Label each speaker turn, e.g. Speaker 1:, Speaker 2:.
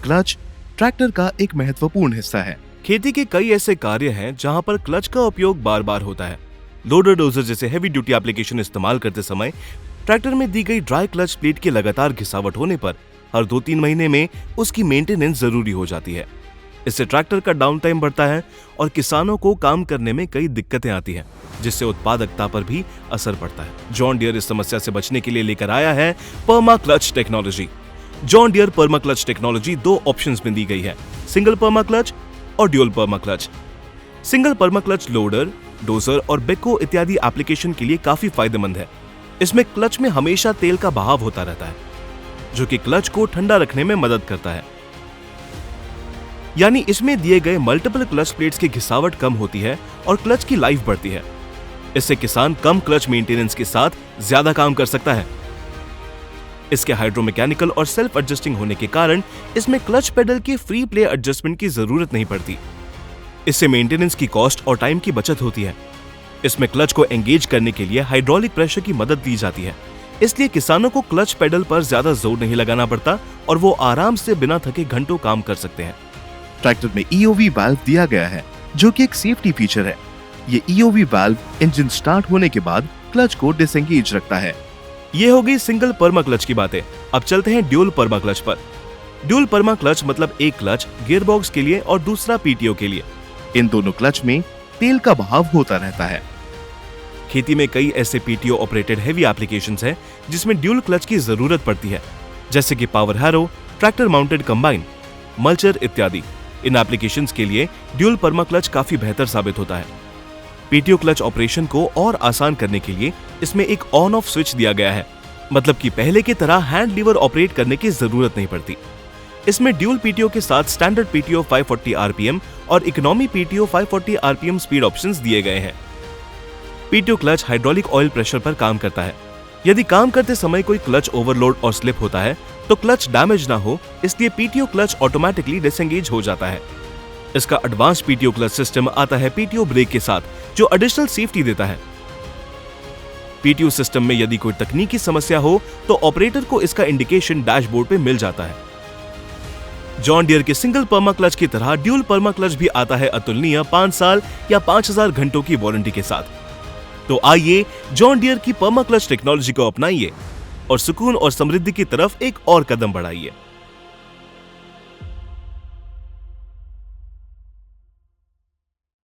Speaker 1: Clutch tractor का एक महत्वपूर्ण हिस्सा है।
Speaker 2: खेती के कई ऐसे कार्य हैं जहां पर क्लच का उपयोग बार बार होता है। लोडर डोजर जैसे हेवी ड्यूटी एप्लीकेशन इस्तेमाल करते समय ट्रैक्टर में दी गई ड्राई क्लच प्लेट की लगातार घिसावट होने पर हर 2-3 महीने में उसकी मेंटेनेंस जरूरी हो जाती है। इससे ट्रैक्टर का डाउन टाइम बढ़ता है और किसानों को काम करने में कई दिक्कतें आती हैं, जिससे उत्पादकता पर भी असर पड़ता है। जॉन डियर इस समस्या से बचने के लिए लेकर आया है perma clutch technology. John Deere perma clutch technology 2 options में दी गई है, सिंगल पर्मा क्लच और dual perma clutch. Single perma clutch loader, dozer और बेको इत्यादि एप्लीकेशन के लिए काफी फायदेमंद है। इसमें क्लच में हमेशा तेल का बहाव होता रहता है, जो कि क्लच को ठंडा रखने में मदद करता है। यानी इसमें दिए गए मल्टीपल क्लच प्लेट्स की घिसावट कम होती है और क्लच की लाइफ बढ़ती है। इससे किसान कम क्लच मेंटेनेंस के साथ ज्यादा काम कर सकता है। इसके हाइड्रोमैकेनिकल और सेल्फ एडजस्टिंग होने के कारण इसमें क्लच पेडल की फ्री प्ले एडजस्टमेंट की जरूरत नहीं पड़ती। इससे मेंटेनेंस की कॉस्ट और टाइम की बचत होती है। इसमें क्लच को एंगेज करने के लिए हाइड्रोलिक प्रेशर की मदद दी जाती है, इसलिए किसानों को क्लच पेडल पर ज्यादा जोर नहीं लगाना पड़ता और वो आराम से बिना थके घंटों काम कर सकते हैं।
Speaker 1: ट्रैक्टर में EOV वाल्व दिया गया है, जो कि एक सेफ्टी फीचर है। ये EOV वाल्व इंजन स्टार्ट होने के बाद क्लच को डिसएंगेज रखता है।
Speaker 2: ये हो गई सिंगल पर्मा क्लच की बातें। अब चलते हैं ड्यूल पर्मा क्लच पर। ड्यूल पर्मा क्लच मतलब एक क्लच गियरबॉक्स के लिए और दूसरा PTO के लिए।
Speaker 1: इन दोनों क्लच में तेल का बहाव होता रहता है।
Speaker 2: खेती में कई ऐसे PTO ऑपरेटेड हेवी एप्लीकेशंस हैं जिसमें ड्यूल क्लच की जरूरत पड़ती है, जैसे कि power harrow, tractor mounted combine, mulcher इत्यादि। इन एप्लीकेशंस के लिए ड्यूल पर्मा क्लच काफी बेहतर साबित होता है। PTO क्लच ऑपरेशन को और आसान करने के लिए इसमें एक ऑन ऑफ स्विच दिया गया है, मतलब कि पहले की तरह हैंड लीवर ऑपरेट करने की जरूरत नहीं पड़ती। इसमें ड्यूल PTO के साथ स्टैंडर्ड PTO 540 RPM और economy PTO 540 RPM speed options दिए गए हैं। PTO clutch hydraulic oil pressure पर काम करता है। यदि काम करते समय कोई क्लच ओवरलोड और स्लिप होता है तो क्लच डैमेज ना हो, इसलिए PTO क्लच ऑटोमेटिकली डिसएंगेज हो जाता है। इसका एडवांस PTO क्लच सिस्टम आता है PTO ब्रेक के साथ, जो एडिशनल सेफ्टी देता है। PTO सिस्टम में यदि कोई तकनीकी समस्या हो तो ऑपरेटर को इसका इंडिकेशन डैशबोर्ड पे मिल जाता है। जॉन डियर के सिंगल पर्मा क्लच की तरह ड्यूल पर्मा क्लच भी आता है अतुलनीय 5 साल या 5000 घंटों की वारंटी के साथ। तो आइए जॉन डियर की पर्मा क्लच टेक्नोलॉजी को अपनाइए और सुकून और समृद्धि की तरफ एक और कदम बढ़ाइए।